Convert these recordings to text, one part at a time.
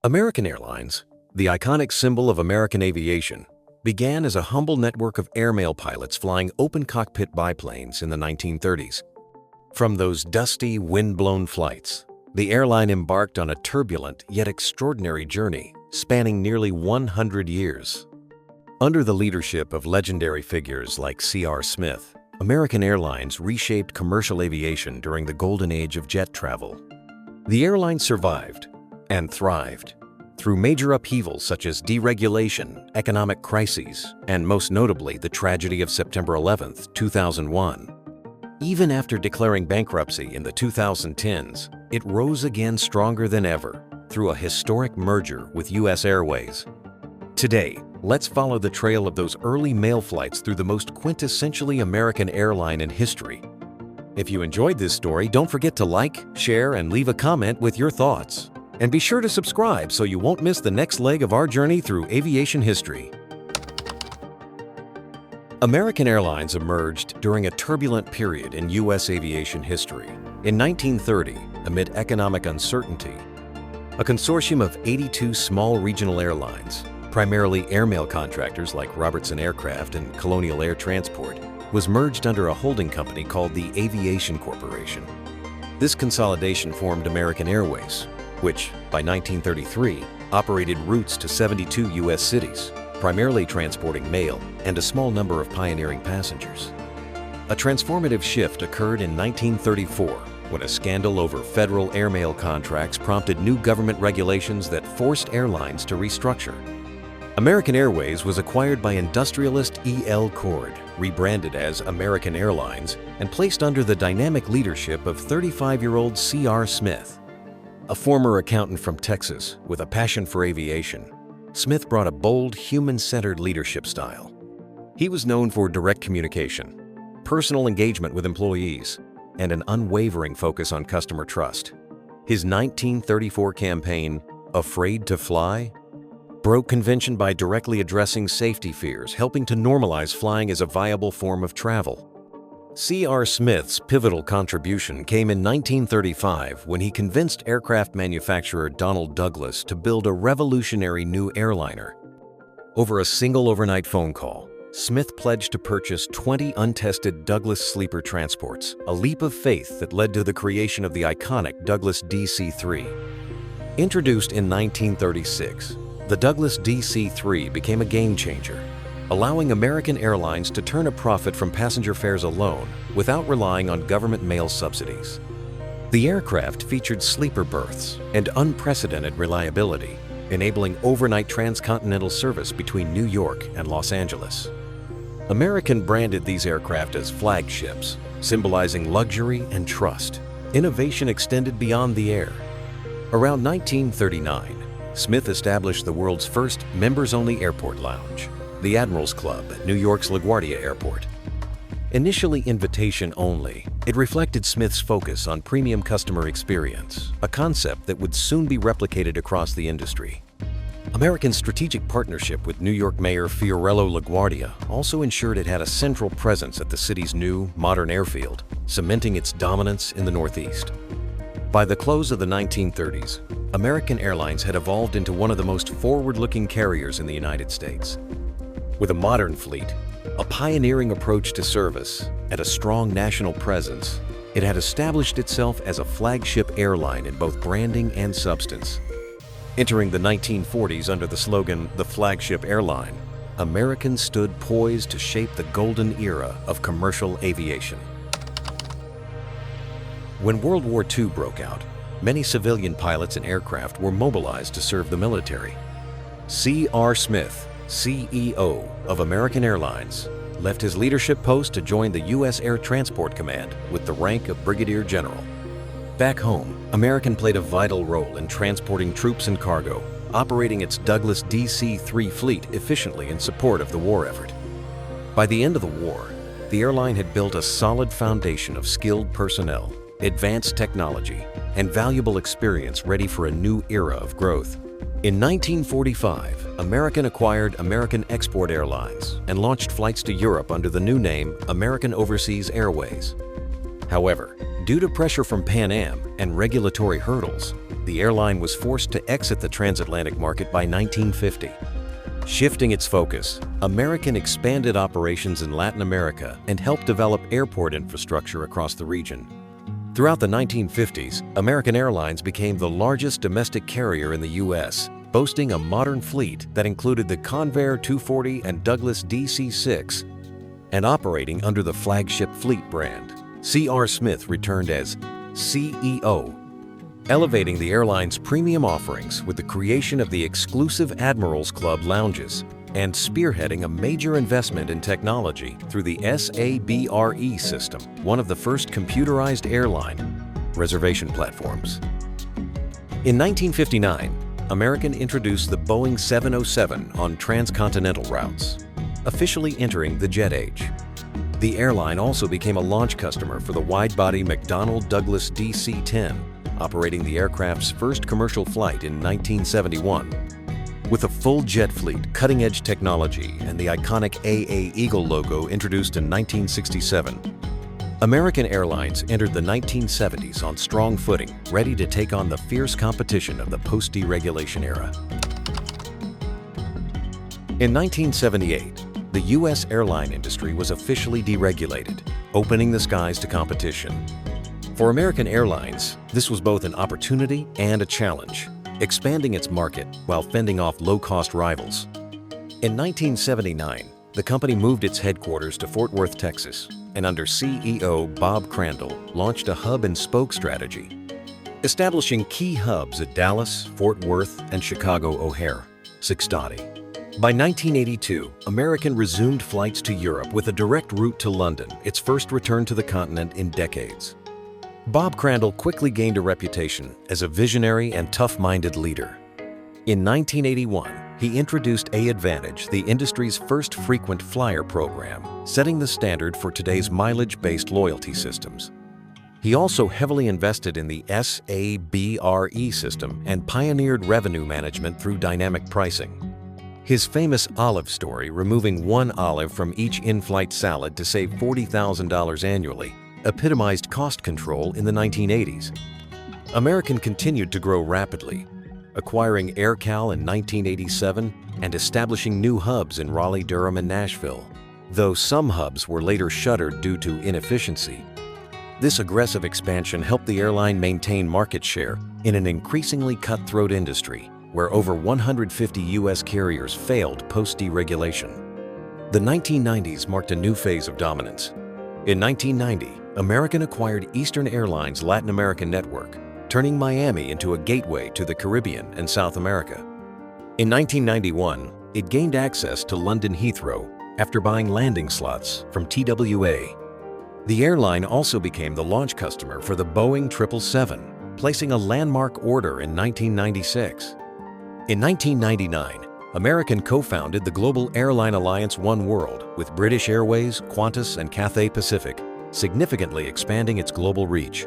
American Airlines, the iconic symbol of American aviation, began as a humble network of airmail pilots flying open-cockpit biplanes in the 1930s. From those dusty, wind-blown flights, the airline embarked on a turbulent yet extraordinary journey spanning nearly 100 years. Under the leadership of legendary figures like C.R. Smith, American Airlines reshaped commercial aviation during the golden age of jet travel. The airline survived and thrived through major upheavals such as deregulation, economic crises, and most notably the tragedy of September 11, 2001. Even after declaring bankruptcy in the 2010s, it rose again stronger than ever through a historic merger with U.S. Airways. Today, let's follow the trail of those early mail flights through the most quintessentially American airline in history. If you enjoyed this story, don't forget to like, share, and leave a comment with your thoughts. And be sure to subscribe so you won't miss the next leg of our journey through aviation history. American Airlines emerged during a turbulent period in U.S. aviation history. In 1930, amid economic uncertainty, a consortium of 82 small regional airlines, primarily airmail contractors like Robertson Aircraft and Colonial Air Transport, was merged under a holding company called the Aviation Corporation. This consolidation formed American Airways, which, by 1933, operated routes to 72 U.S. cities, primarily transporting mail and a small number of pioneering passengers. A transformative shift occurred in 1934 when a scandal over federal airmail contracts prompted new government regulations that forced airlines to restructure. American Airways was acquired by industrialist E.L. Cord, rebranded as American Airlines, and placed under the dynamic leadership of 35-year-old C.R. Smith. A former accountant from Texas with a passion for aviation, Smith brought a bold, human-centered leadership style. He was known for direct communication, personal engagement with employees, and an unwavering focus on customer trust. His 1934 campaign, Afraid to Fly, broke convention by directly addressing safety fears, helping to normalize flying as a viable form of travel. C.R. Smith's pivotal contribution came in 1935 when he convinced aircraft manufacturer Donald Douglas to build a revolutionary new airliner. Over a single overnight phone call, Smith pledged to purchase 20 untested Douglas sleeper transports, a leap of faith that led to the creation of the iconic Douglas DC-3. Introduced in 1936, the Douglas DC-3 became a game-changer, allowing American Airlines to turn a profit from passenger fares alone without relying on government mail subsidies. The aircraft featured sleeper berths and unprecedented reliability, enabling overnight transcontinental service between New York and Los Angeles. American branded these aircraft as flagships, symbolizing luxury and trust. Innovation extended beyond the air. Around 1939, Smith established the world's first members-only airport lounge, the Admirals Club at New York's LaGuardia Airport. Initially invitation-only, it reflected Smith's focus on premium customer experience, a concept that would soon be replicated across the industry. American's strategic partnership with New York Mayor Fiorello LaGuardia also ensured it had a central presence at the city's new, modern airfield, cementing its dominance in the Northeast. By the close of the 1930s, American Airlines had evolved into one of the most forward-looking carriers in the United States. With a modern fleet, a pioneering approach to service, and a strong national presence, it had established itself as a flagship airline in both branding and substance. Entering the 1940s under the slogan, "The Flagship Airline," American stood poised to shape the golden era of commercial aviation. When World War II broke out, many civilian pilots and aircraft were mobilized to serve the military. C.R. Smith, CEO of American Airlines, left his leadership post to join the U.S. Air Transport Command with the rank of Brigadier General. Back home, American played a vital role in transporting troops and cargo, operating its Douglas DC-3 fleet efficiently in support of the war effort. By the end of the war, the airline had built a solid foundation of skilled personnel, advanced technology, and valuable experience ready for a new era of growth. In 1945, American acquired American Export Airlines and launched flights to Europe under the new name American Overseas Airways. However, Due to pressure from Pan Am and regulatory hurdles, the airline was forced to exit the transatlantic market by 1950. Shifting its focus, American expanded operations in Latin America and helped develop airport infrastructure across the region. Throughout the 1950s, American Airlines became the largest domestic carrier in the U.S., boasting a modern fleet that included the Convair 240 and Douglas DC-6, and operating under the flagship fleet brand. C.R. Smith returned as CEO, elevating the airline's premium offerings with the creation of the exclusive Admirals Club lounges and spearheading a major investment in technology through the SABRE system, one of the first computerized airline reservation platforms. In 1959, American introduced the Boeing 707 on transcontinental routes, officially entering the jet age. The airline also became a launch customer for the wide-body McDonnell Douglas DC-10, operating the aircraft's first commercial flight in 1971. With a full jet fleet, cutting-edge technology, and the iconic AA Eagle logo introduced in 1967, American Airlines entered the 1970s on strong footing, ready to take on the fierce competition of the post-deregulation era. In 1978, the U.S. airline industry was officially deregulated, opening the skies to competition. For American Airlines, this was both an opportunity and a challenge, expanding its market while fending off low-cost rivals. In 1979, the company moved its headquarters to Fort Worth, Texas, and under CEO Bob Crandall, launched a hub-and-spoke strategy, establishing key hubs at Dallas, Fort Worth, and Chicago O'Hare, 6. By 1982, American resumed flights to Europe with a direct route to London, its first return to the continent in decades. Bob Crandall quickly gained a reputation as a visionary and tough-minded leader. In 1981, he introduced AAdvantage, the industry's first frequent flyer program, setting the standard for today's mileage-based loyalty systems. He also heavily invested in the SABRE system and pioneered revenue management through dynamic pricing. His famous olive story, removing one olive from each in-flight salad to save $40,000 annually, epitomized cost control in the 1980s. American continued to grow rapidly, acquiring AirCal in 1987 and establishing new hubs in Raleigh, Durham, and Nashville, though some hubs were later shuttered due to inefficiency. This aggressive expansion helped the airline maintain market share in an increasingly cutthroat industry, where over 150 U.S. carriers failed post-deregulation. The 1990s marked a new phase of dominance. In 1990, American acquired Eastern Airlines' Latin American network, turning Miami into a gateway to the Caribbean and South America. In 1991, it gained access to London Heathrow after buying landing slots from TWA. The airline also became the launch customer for the Boeing 777, placing a landmark order in 1996. In 1999, American co-founded the global airline alliance One World with British Airways, Qantas, and Cathay Pacific, significantly expanding its global reach.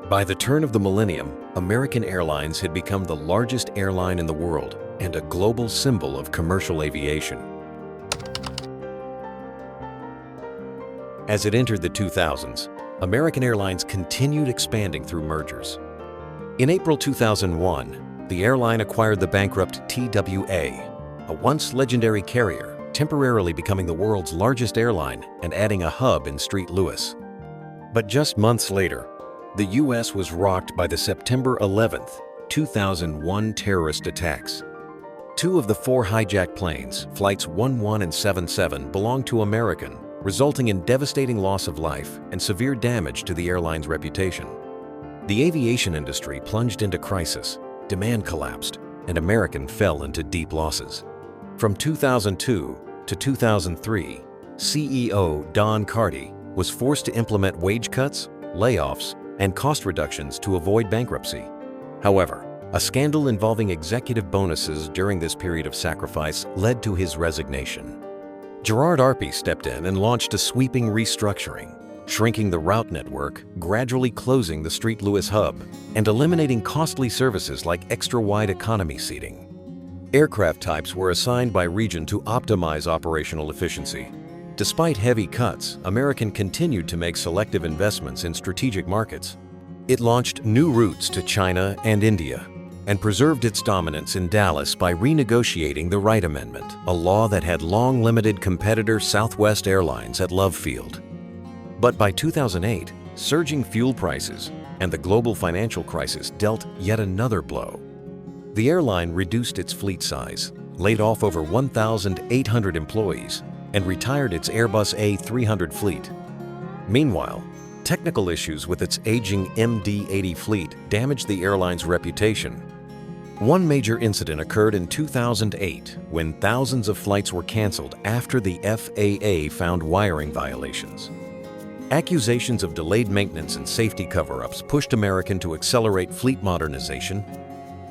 By the turn of the millennium, American Airlines had become the largest airline in the world and a global symbol of commercial aviation. As it entered the 2000s, American Airlines continued expanding through mergers. In April 2001, the airline acquired the bankrupt TWA, a once legendary carrier, temporarily becoming the world's largest airline and adding a hub in St. Louis. But just months later, the U.S. was rocked by the September 11, 2001 terrorist attacks. Two of the four hijacked planes, Flights 11 and 77, belonged to American, resulting in devastating loss of life and severe damage to the airline's reputation. The aviation industry plunged into crisis, demand collapsed, and American fell into deep losses. From 2002 to 2003, CEO Don Carty was forced to implement wage cuts, layoffs, and cost reductions to avoid bankruptcy. However, a scandal involving executive bonuses during this period of sacrifice led to his resignation. Gerard Arpey stepped in and launched a sweeping restructuring, shrinking the route network, gradually closing the St. Louis hub, and eliminating costly services like extra-wide economy seating. Aircraft types were assigned by region to optimize operational efficiency. Despite heavy cuts, American continued to make selective investments in strategic markets. It launched new routes to China and India, and preserved its dominance in Dallas by renegotiating the Wright Amendment, a law that had long limited competitor Southwest Airlines at Love Field. But by 2008, surging fuel prices and the global financial crisis dealt yet another blow. The airline reduced its fleet size, laid off over 1,800 employees, and retired its Airbus A300 fleet. Meanwhile, technical issues with its aging MD-80 fleet damaged the airline's reputation. One major incident occurred in 2008 when thousands of flights were canceled after the FAA found wiring violations. Accusations of delayed maintenance and safety cover-ups pushed American to accelerate fleet modernization,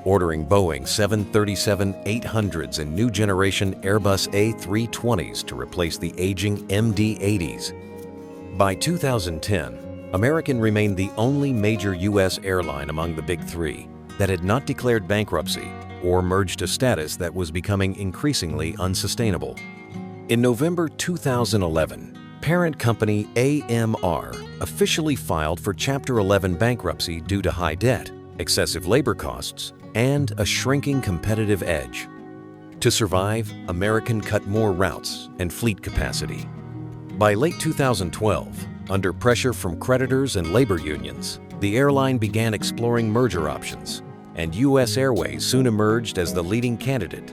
ordering Boeing 737-800s and new generation Airbus A320s to replace the aging MD-80s. By 2010, American remained the only major U.S. airline among the Big Three that had not declared bankruptcy or merged a status that was becoming increasingly unsustainable. In November 2011, parent company AMR officially filed for Chapter 11 bankruptcy due to high debt, excessive labor costs, and a shrinking competitive edge. To survive, American cut more routes and fleet capacity. By late 2012, under pressure from creditors and labor unions, the airline began exploring merger options, and U.S. Airways soon emerged as the leading candidate.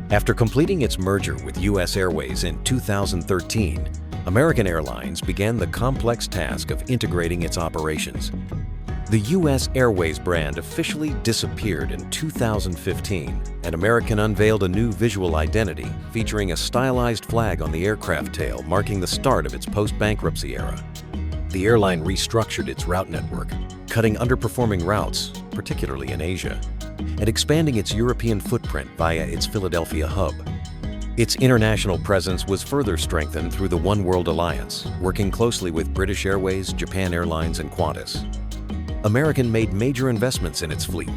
After completing its merger with U.S. Airways in 2013, American Airlines began the complex task of integrating its operations. The U.S. Airways brand officially disappeared in 2015, and American unveiled a new visual identity featuring a stylized flag on the aircraft tail marking the start of its post-bankruptcy era. The airline restructured its route network, cutting underperforming routes, particularly in Asia, and expanding its European footprint via its Philadelphia hub. Its international presence was further strengthened through the One World Alliance, working closely with British Airways, Japan Airlines, and Qantas. American made major investments in its fleet.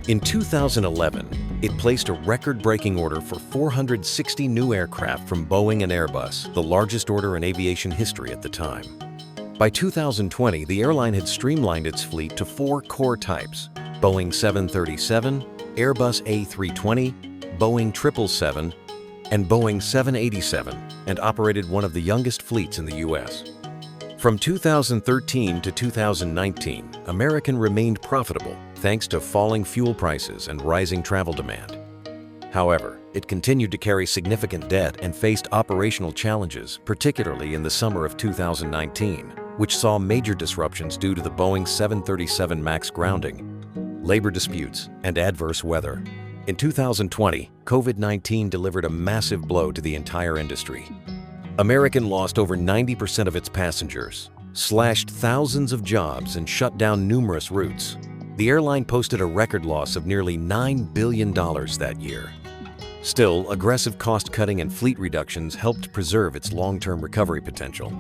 In 2011, it placed a record-breaking order for 460 new aircraft from Boeing and Airbus, the largest order in aviation history at the time. By 2020, the airline had streamlined its fleet to 4 core types: Boeing 737, Airbus A320, Boeing 777, and Boeing 787, and operated one of the youngest fleets in the U.S. From 2013 to 2019, American remained profitable thanks to falling fuel prices and rising travel demand. However, it continued to carry significant debt and faced operational challenges, particularly in the summer of 2019, which saw major disruptions due to the Boeing 737 MAX grounding, labor disputes, and adverse weather. In 2020, COVID-19 delivered a massive blow to the entire industry. American lost over 90% of its passengers, slashed thousands of jobs, and shut down numerous routes. The airline posted a record loss of nearly $9 billion that year. Still, aggressive cost-cutting and fleet reductions helped preserve its long-term recovery potential.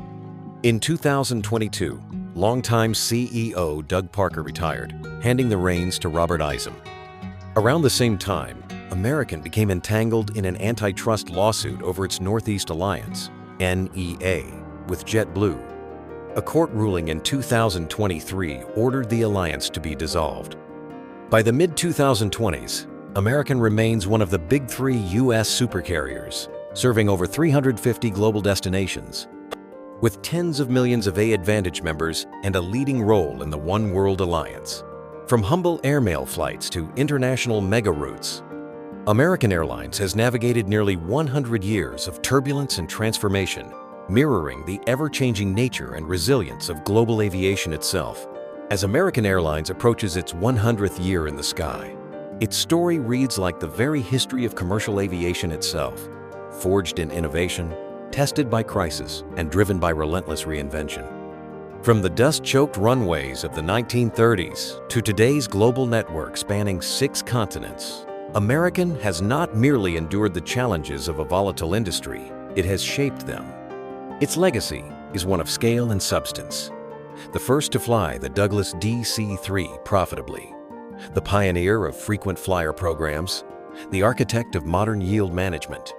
In 2022, longtime CEO Doug Parker retired, handing the reins to Robert Isom. Around the same time, American became entangled in an antitrust lawsuit over its Northeast Alliance, NEA, with JetBlue. A court ruling in 2023 ordered the alliance to be dissolved. By the mid-2020s, American remains one of the Big Three U.S. supercarriers, serving over 350 global destinations, with tens of millions of AAdvantage members and a leading role in the One World Alliance. From humble airmail flights to international mega routes, American Airlines has navigated nearly 100 years of turbulence and transformation, mirroring the ever-changing nature and resilience of global aviation itself. As American Airlines approaches its 100th year in the sky, its story reads like the very history of commercial aviation itself, forged in innovation, tested by crisis, and driven by relentless reinvention. From the dust-choked runways of the 1930s to today's global network spanning 6 continents, American has not merely endured the challenges of a volatile industry, it has shaped them. Its legacy is one of scale and substance. The first to fly the Douglas DC-3 profitably, the pioneer of frequent flyer programs, the architect of modern yield management,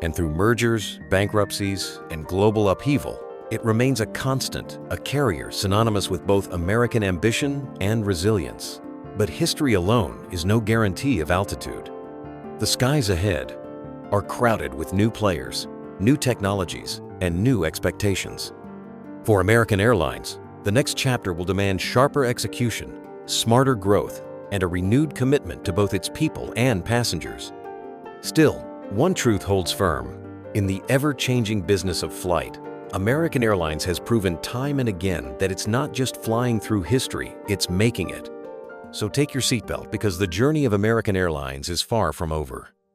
And through mergers, bankruptcies, and global upheaval, it remains a constant, a carrier synonymous with both American ambition and resilience. But history alone is no guarantee of altitude. The skies ahead are crowded with new players, new technologies, and new expectations. For American Airlines, the next chapter will demand sharper execution, smarter growth, and a renewed commitment to both its people and passengers. Still, one truth holds firm. In the ever-changing business of flight, American Airlines has proven time and again that it's not just flying through history, it's making it. So take your seatbelt because the journey of American Airlines is far from over.